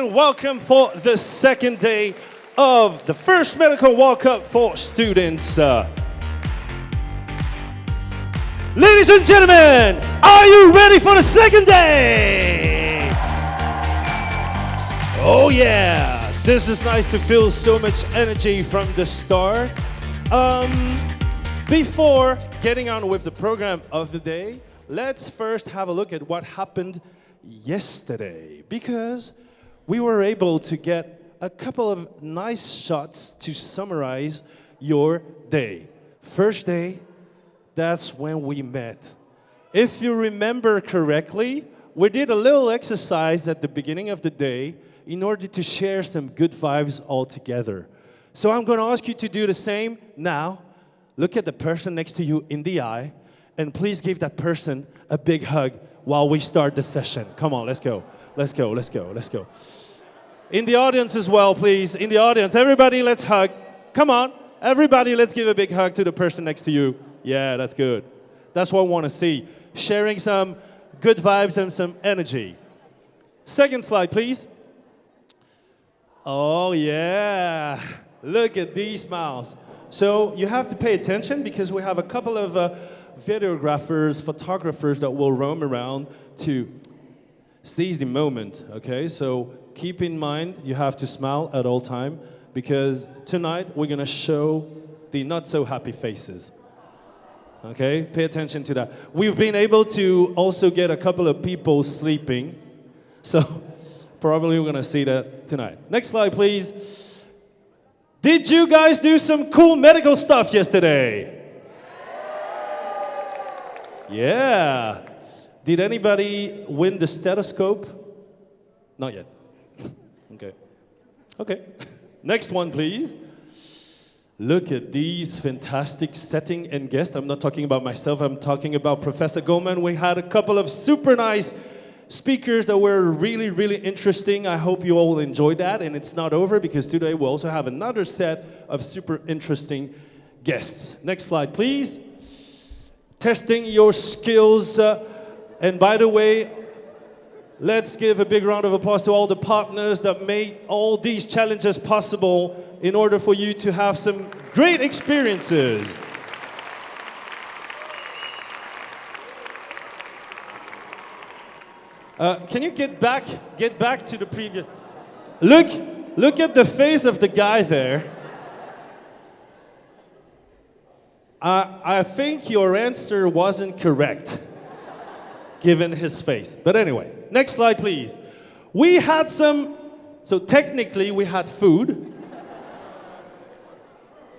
gentlemen, welcome for the second day of the first medical walk-up for students. Ladies and gentlemen, are you ready for the second day? Oh yeah, this is nice to feel so much energy from the start. Before getting on with the program of the day, let's first have a look at what happened yesterday, because we were able to get a couple of nice shots to summarize your day. First day, that's when we met. If you remember correctly, we did a little exercise at the beginning of the day in order to share some good vibes all together. So I'm going to ask you to do the same now. Look at the person next to you in the eye, and please give that person a big hug while we start the session. Come on, let's go. Let's go, let's go, let's go. In the audience as well, please. In the audience, everybody, let's hug. Come on, everybody, let's give a big hug to the person next to you. Yeah, that's good. That's what I want to see. Sharing some good vibes and some energy. Second slide, please. Oh, yeah. Look at these smiles. So you have to pay attention because we have a couple of videographers, photographers that will roam around to seize the moment, okay? So keep in mind you have to smile at all time because tonight we're gonna show the not so happy faces. Okay, pay attention to that. We've been able to also get a couple of people sleeping, so probably we're gonna see that tonight. Next slide, please. Did you guys do some cool medical stuff yesterday? Yeah. Did anybody win the stethoscope? Not yet. Okay. Okay. Next one, please. Look at these fantastic setting and guests. I'm not talking about myself. I'm talking about Professor Goldman. We had a couple of super nice speakers that were really, really interesting. I hope you all enjoyed that. And it's not over because today we'll also have another set of super interesting guests. Next slide, please. Testing your skills. And by the way, let's give a big round of applause to all the partners that made all these challenges possible in order for you to have some great experiences. Can you get back to the previous? Look at the face of the guy there. I think your answer wasn't correct, given his face. But anyway, next slide, please. We had so technically we had food.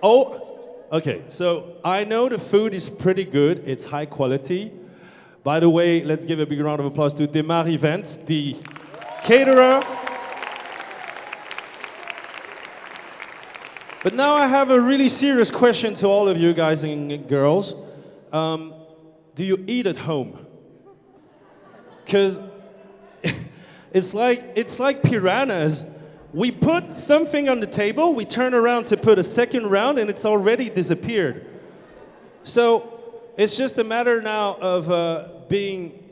Oh, okay, so I know the food is pretty good. It's high quality. By the way, let's give a big round of applause to Demar Event, the caterer. But now I have a really serious question to all of you guys and girls. Do you eat at home? Because it's like piranhas. We put something on the table, we turn around to put a second round, and it's already disappeared. So it's just a matter now of being,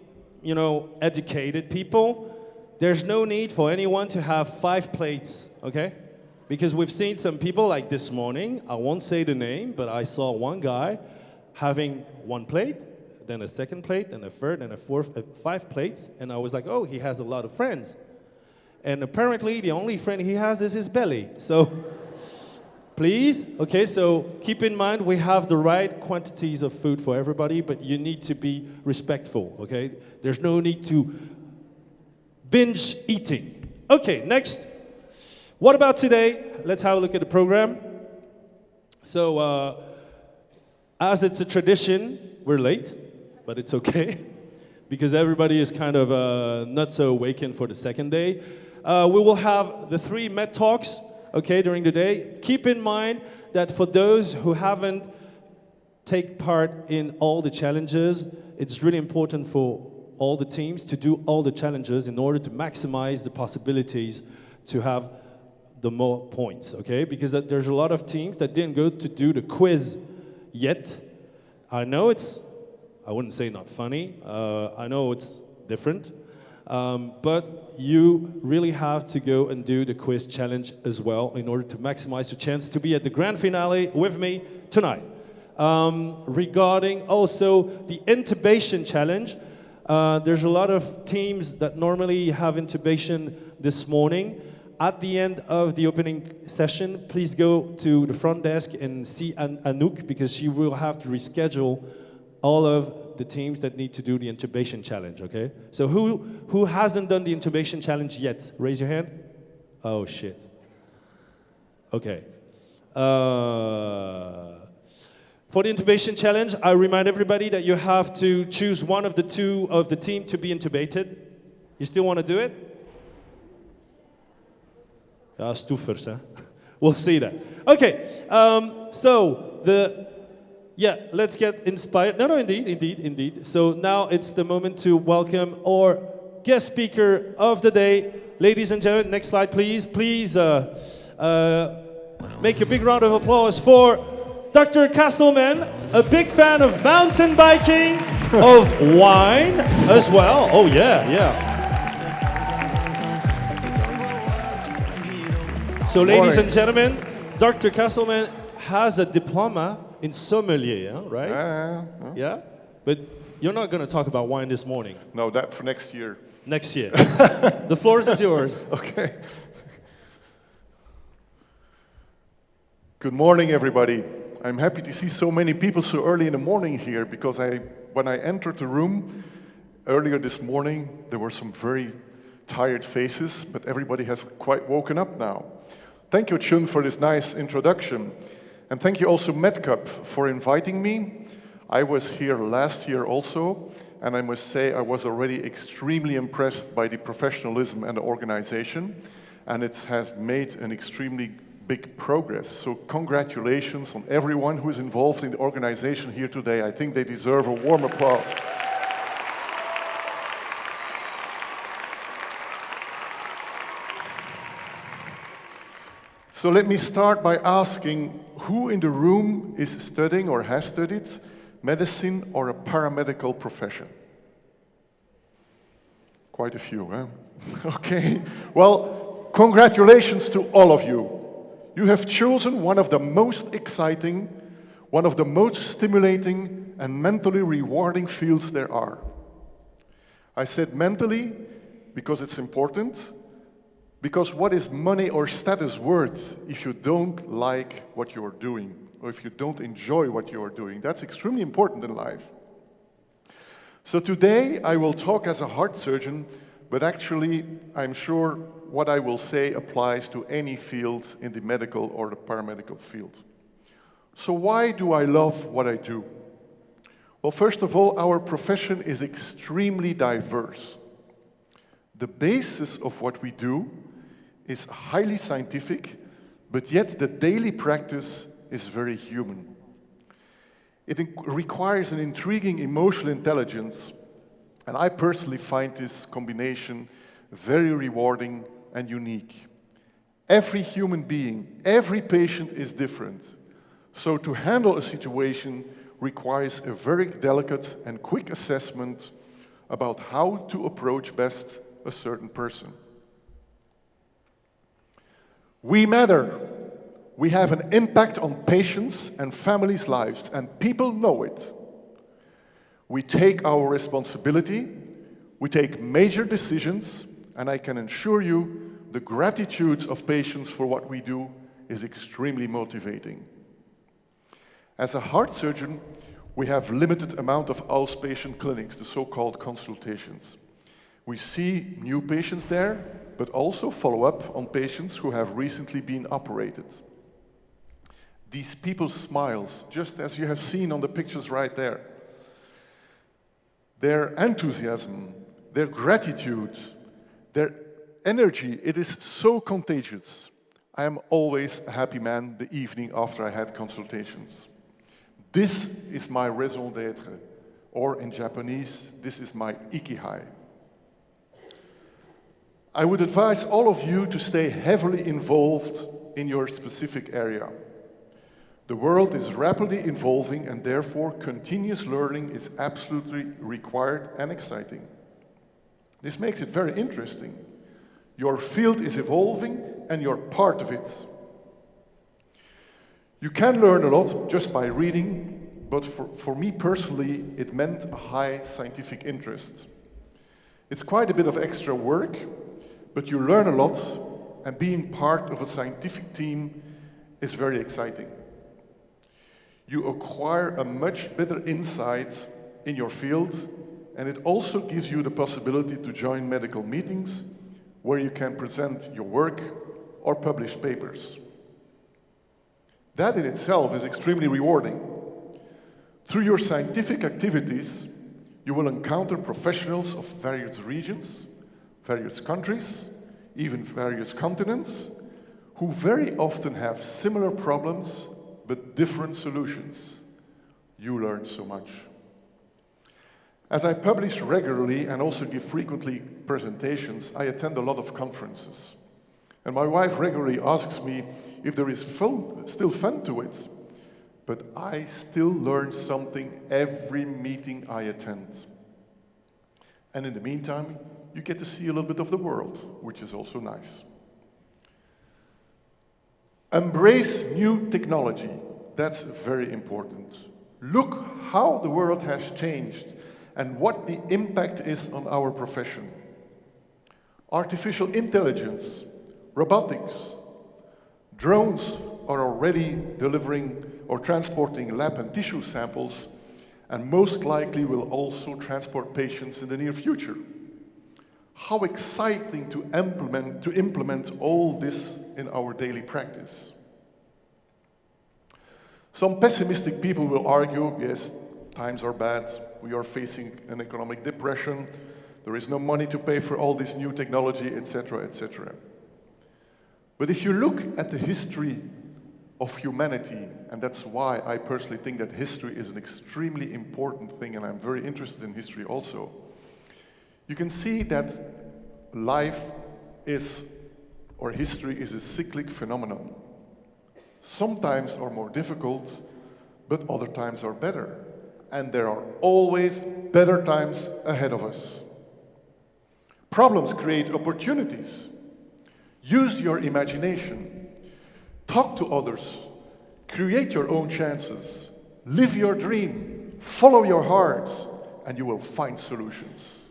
educated people. There's no need for anyone to have 5 plates, okay? Because we've seen some people like this morning, I won't say the name, but I saw one guy having 1 plate, then a second plate, and a third, and a fourth, 5 plates, and I was like, oh, he has a lot of friends. And apparently, the only friend he has is his belly. So, please, okay, so keep in mind we have the right quantities of food for everybody, but you need to be respectful, okay? There's no need to binge eating. Okay, next. What about today? Let's have a look at the program. So, as it's a tradition, we're late, but it's okay, because everybody is kind of not so awakened for the second day. We will have the 3 Med Talks, okay, during the day. Keep in mind that for those who haven't taken part in all the challenges, it's really important for all the teams to do all the challenges in order to maximize the possibilities to have the more points, okay? Because there's a lot of teams that didn't go to do the quiz yet. I know it's, I wouldn't say not funny. I know it's different. But you really have to go and do the quiz challenge as well in order to maximize your chance to be at the grand finale with me tonight. Regarding also the intubation challenge, there's a lot of teams that normally have intubation this morning. At the end of the opening session, please go to the front desk and see Anouk, because she will have to reschedule all of the teams that need to do the intubation challenge, okay? So who hasn't done the intubation challenge yet? Raise your hand. Oh, shit. Okay. For the intubation challenge, I remind everybody that you have to choose one of the two of the team to be intubated. You still want to do it? Ja, stoefers, hè? We'll see that. Okay, let's get inspired. No, indeed. So now it's the moment to welcome our guest speaker of the day. Ladies and gentlemen, next slide, please. Please make a big round of applause for Dr. Castleman, a big fan of mountain biking, of wine as well. Oh, yeah. So, ladies and gentlemen, Dr. Castleman has a diploma in sommelier, right? Yeah? But you're not going to talk about wine this morning. No, that for next year. Next year. The floor is yours. Okay. Good morning, everybody. I'm happy to see so many people so early in the morning here, because when I entered the room earlier this morning, there were some very tired faces, but everybody has quite woken up now. Thank you, Chun, for this nice introduction. And thank you also, MedCup, for inviting me. I was here last year also, and I must say I was already extremely impressed by the professionalism and the organization, and it has made an extremely big progress. So congratulations on everyone who is involved in the organization here today. I think they deserve a warm applause. So let me start by asking, who in the room is studying or has studied medicine or a paramedical profession? Quite a few, huh? Okay. Well, congratulations to all of you. You have chosen one of the most exciting, one of the most stimulating and mentally rewarding fields there are. I said mentally because it's important. Because what is money or status worth if you don't like what you're doing, or if you don't enjoy what you're doing? That's extremely important in life. So today I will talk as a heart surgeon, but actually I'm sure what I will say applies to any field in the medical or the paramedical field. So why do I love what I do? Well, first of all, our profession is extremely diverse. The basis of what we do is highly scientific, but yet the daily practice is very human. It requires an intriguing emotional intelligence, and I personally find this combination very rewarding and unique. Every human being, every patient is different, so to handle a situation requires a very delicate and quick assessment about how to approach best a certain person. We matter. We have an impact on patients' and families' lives, and people know it. We take our responsibility, we take major decisions, and I can assure you the gratitude of patients for what we do is extremely motivating. As a heart surgeon, we have limited amount of outpatient clinics, the so-called consultations. We see new patients there, but also follow up on patients who have recently been operated. These people's smiles, just as you have seen on the pictures right there, their enthusiasm, their gratitude, their energy, it is so contagious. I am always a happy man the evening after I had consultations. This is my raison d'être, or in Japanese, this is my ikigai. I would advise all of you to stay heavily involved in your specific area. The world is rapidly evolving, and therefore continuous learning is absolutely required and exciting. This makes it very interesting. Your field is evolving and you're part of it. You can learn a lot just by reading, but for me personally, it meant a high scientific interest. It's quite a bit of extra work, but you learn a lot, and being part of a scientific team is very exciting. You acquire a much better insight in your field, and it also gives you the possibility to join medical meetings where you can present your work or publish papers. That in itself is extremely rewarding. Through your scientific activities, you will encounter professionals of various regions, various countries, even various continents, who very often have similar problems but different solutions. You learn so much. As I publish regularly and also give frequently presentations, I attend a lot of conferences. And my wife regularly asks me if there is still fun to it. But I still learn something every meeting I attend. And in the meantime, you get to see a little bit of the world, which is also nice. Embrace new technology. That's very important. Look how the world has changed and what the impact is on our profession. Artificial intelligence, robotics, drones are already delivering or transporting lab and tissue samples, and most likely will also transport patients in the near future. How exciting to implement all this in our daily practice. Some pessimistic people will argue, yes, times are bad, we are facing an economic depression, there is no money to pay for all this new technology, etc., etc. But if you look at the history of humanity, and that's why I personally think that history is an extremely important thing, and I'm very interested in history also, you can see that life is, or history is a cyclic phenomenon. Some times are more difficult, but other times are better. And there are always better times ahead of us. Problems create opportunities. Use your imagination. Talk to others. Create your own chances. Live your dream. Follow your heart, and you will find solutions.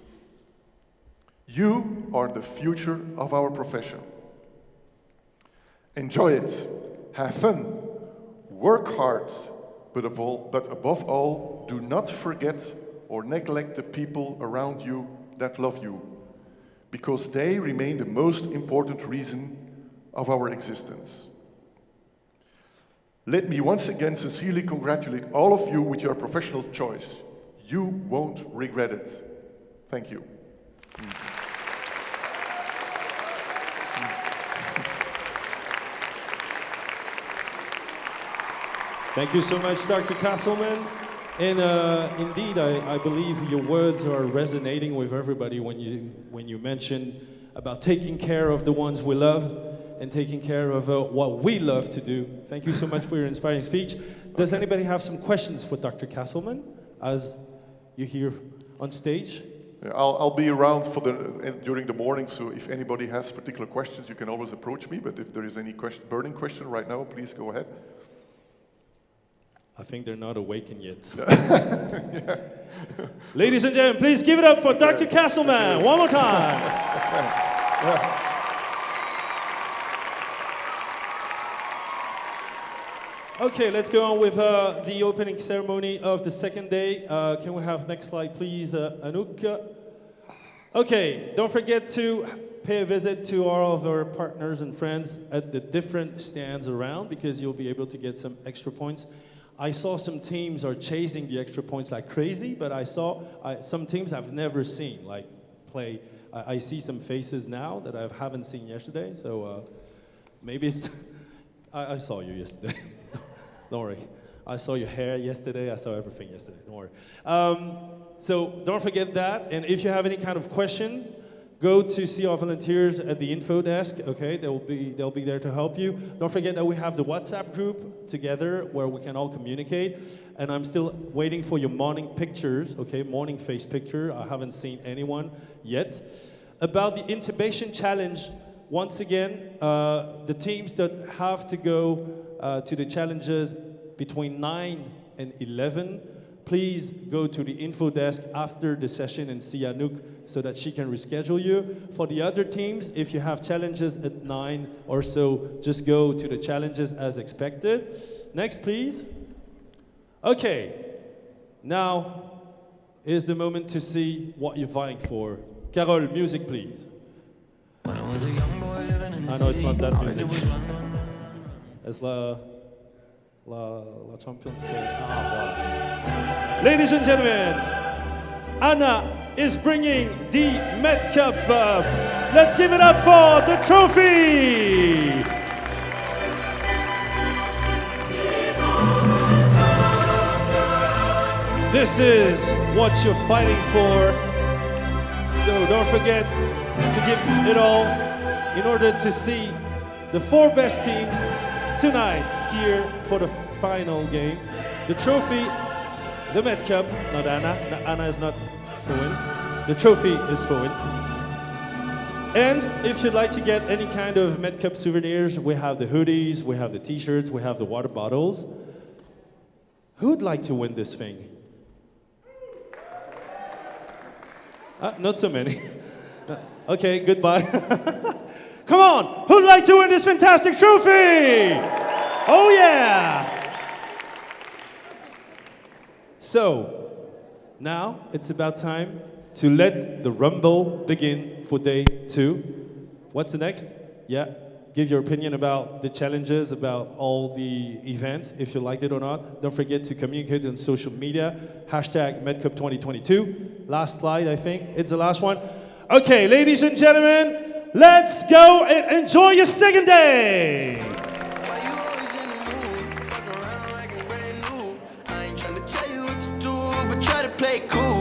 You are the future of our profession. Enjoy it. Have fun. Work hard. But above all, do not forget or neglect the people around you that love you, because they remain the most important reason of our existence. Let me once again sincerely congratulate all of you with your professional choice. You won't regret it. Thank you. Thank you so much, Dr. Castleman. And indeed, I believe your words are resonating with everybody when you mention about taking care of the ones we love and taking care of what we love to do. Thank you so much for your inspiring speech. Does anybody have some questions for Dr. Castleman as you're here on stage? Yeah, I'll be around during the morning, so if anybody has particular questions, you can always approach me. But if there is any burning question right now, please go ahead. I think they're not awakened yet. Yeah. Ladies and gentlemen, please give it up for Dr. Castleman one more time. Yeah. Okay, let's go on with the opening ceremony of the second day. Can we have next slide, please, Anouk? Okay, don't forget to pay a visit to all of our partners and friends at the different stands around, because you'll be able to get some extra points. I saw some teams are chasing the extra points like crazy, but I saw some teams I've never seen like play. I see some faces now that I haven't seen yesterday, so maybe it's... I saw you yesterday. Don't worry. I saw your hair yesterday. I saw everything yesterday. Don't worry. So don't forget that. And if you have any kind of question, go to see our volunteers at the info desk. Okay, they'll be there to help you. Don't forget that we have the WhatsApp group together where we can all communicate. And I'm still waiting for your morning pictures. Okay, morning face picture. I haven't seen anyone yet. About the intubation challenge, once again, the teams that have to go to the challenges between 9 and 11, please go to the info desk after the session and see Anouk so that she can reschedule you. For the other teams, if you have challenges at 9 or so, just go to the challenges as expected. Next, please. Okay, now is the moment to see what you're vying for. Carole, music, please. I know it's not that music. It's la Champions. Voilà. Ladies and gentlemen, Anna is bringing the MedCup. Let's give it up for the trophy. This is what you're fighting for. So don't forget to give it all in order to see the 4 best teams tonight here for the final game. The trophy, the MedCup, not Anna. Anna is not for win. The trophy is for win. And if you'd like to get any kind of MedCup souvenirs, we have the hoodies, we have the t-shirts, we have the water bottles. Who'd like to win this thing? Not so many. Okay, goodbye. Come on, who'd like to win this fantastic trophy? Oh yeah! So, now it's about time to let the rumble begin for day 2. What's the next? Yeah, give your opinion about the challenges, about all the events, if you liked it or not. Don't forget to communicate on social media. Hashtag MedCup 2022. Last slide, I think. It's the last one. Okay, ladies and gentlemen, let's go and enjoy your second day. Cool.